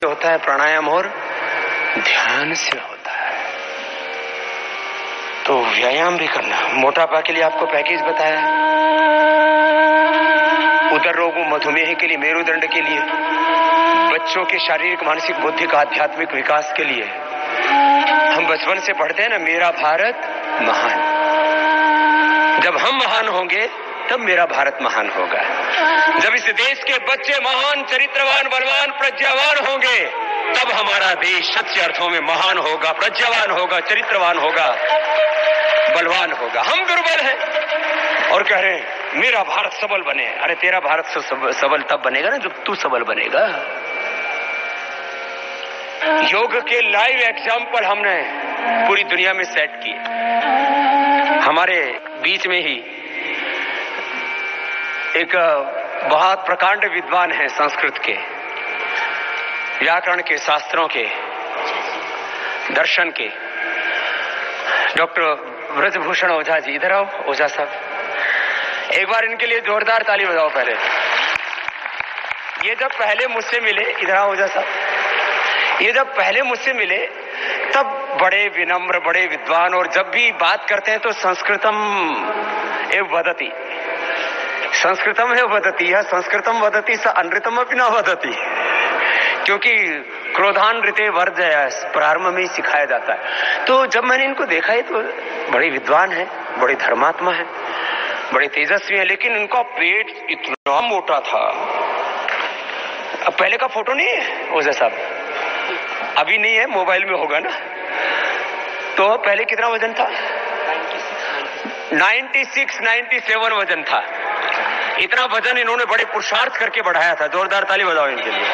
होता है प्राणायाम और ध्यान से होता है। तो व्यायाम भी करना। मोटापा के लिए आपको पैकेज बताया, उदर रोगों मधुमेह के लिए, मेरुदंड के लिए, बच्चों के शारीरिक मानसिक बौद्धिक आध्यात्मिक विकास के लिए। हम बचपन से पढ़ते हैं ना, मेरा भारत महान। जब हम महान होंगे तब मेरा भारत महान होगा। जब इस देश के बच्चे महान, चरित्रवान, बलवान, प्रज्ञावान होंगे तब हमारा देश सच्चे अर्थों में महान होगा, प्रज्ञावान होगा, चरित्रवान होगा, बलवान होगा। हम दुर्बल हैं और कह रहे हैं मेरा भारत सबल बने। अरे तेरा भारत सबल तब बनेगा ना जब तू सबल बनेगा। योग के लाइव एग्जाम्पल हमने पूरी दुनिया में सेट किए। हमारे बीच में ही एक बहुत प्रकांड विद्वान है संस्कृत के, व्याकरण के, शास्त्रों के, दर्शन के, डॉक्टर ब्रजभूषण ओझा जी। इधर आओ ओझा साहब, एक बार इनके लिए जोरदार ताली बजाओ। पहले ये जब पहले मुझसे मिले, इधर आओ ओझा साहब, ये जब पहले मुझसे मिले तब बड़े विनम्र, बड़े विद्वान, और जब भी बात करते हैं तो संस्कृतम एव वदति, संस्कृतम है वदति, या संस्कृतम वदति स अनृतम अपि न वदति, क्योंकि क्रोधानृते वर्जय प्रारंभ में ही सिखाया जाता है। तो जब मैंने इनको देखा है तो बड़े विद्वान है, बड़े धर्मात्मा है, बड़े तेजस्वी है, लेकिन इनका पेट इतना मोटा था। अब पहले का फोटो नहीं है ओझा साहब, अभी नहीं है, मोबाइल में होगा ना। तो पहले कितना वजन था? 96-97 वजन था। इतना वजन इन्होंने बड़े पुरुषार्थ करके बढ़ाया था। जोरदार ताली बजाओ इनके लिए।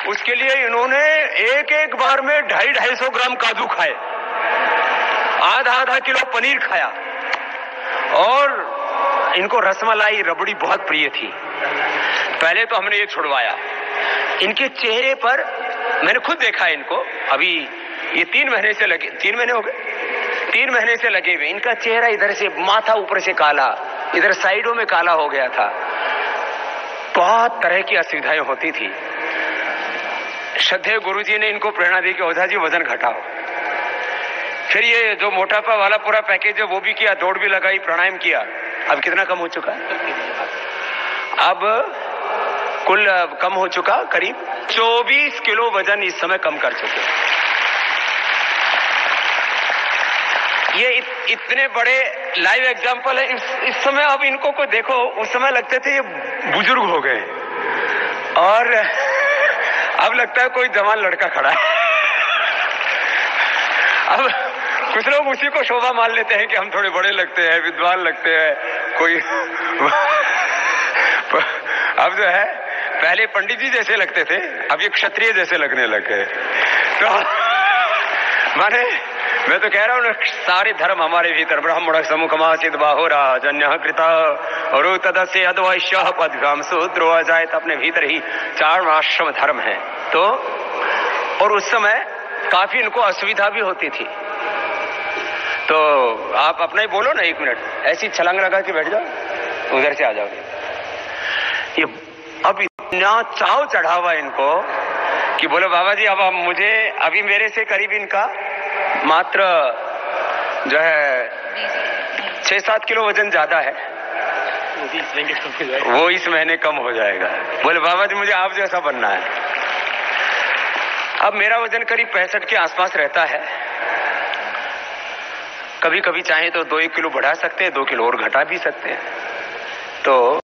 उसके लिए इन्होंने एक एक बार में 250-250 ग्राम काजू खाए, आधा किलो पनीर खाया, और इनको रसमलाई, रबड़ी बहुत प्रिय थी। पहले तो हमने ये छुड़वाया। इनके चेहरे पर मैंने खुद देखा है इनको, अभी ये 3 महीने से लगे, 3 महीने हो गए, 3 महीने से लगे हुए। इनका चेहरा इधर से, माथा ऊपर से काला, इधर साइडों में काला हो गया था। बहुत तरह की असुविधाएं होती थी। श्रद्धेय गुरुजी ने इनको प्रेरणा दी कि ओझा जी वजन घटाओ। फिर ये जो मोटापा वाला पूरा पैकेज है वो भी किया, दौड़ भी लगाई, प्राणायाम किया। अब कितना कम हो चुका है? अब कुल कम हो चुका, करीब 24 किलो वजन इस समय कम कर चुके। ये इतने बड़े लाइव एग्जाम्पल है। इस समय अब इनको को देखो, उस समय लगते थे ये बुजुर्ग हो गए, और अब लगता है कोई जवान लड़का खड़ा है। अब कुछ लोग उसी को शोभा मान लेते हैं कि हम थोड़े बड़े लगते हैं, विद्वान लगते हैं, कोई अब जो है, पहले पंडित जी जैसे लगते थे, अब ये क्षत्रिय जैसे लगने लगे। तो माने मैं तो कह रहा हूँ, सारे धर्म हमारे भीतर, ब्राह्मण समुखमासित बाहुरा जन्य कृता और तदस्य अद्वैश्य पदगाम शूद्रो अजायत, अपने भीतर ही 4 आश्रम धर्म है। तो और उस समय काफी इनको असुविधा भी होती थी। तो आप अपना ही बोलो ना, 1 मिनट ऐसी छलांग लगा के बैठ जाओ, उधर से आ जाओगे। ये अब इतना चाव चढ़ा हुआ इनको कि बोलो बाबा जी, अब मुझे, अभी मेरे से करीब इनका मात्र जो है 6-7 किलो वजन ज्यादा है, वो इस महीने कम हो जाएगा। बोले बाबा जी मुझे आप जैसा बनना है। अब मेरा वजन करीब 65 के आसपास रहता है। कभी कभी चाहे तो 2-1 किलो बढ़ा सकते हैं, 2 किलो और घटा भी सकते हैं। तो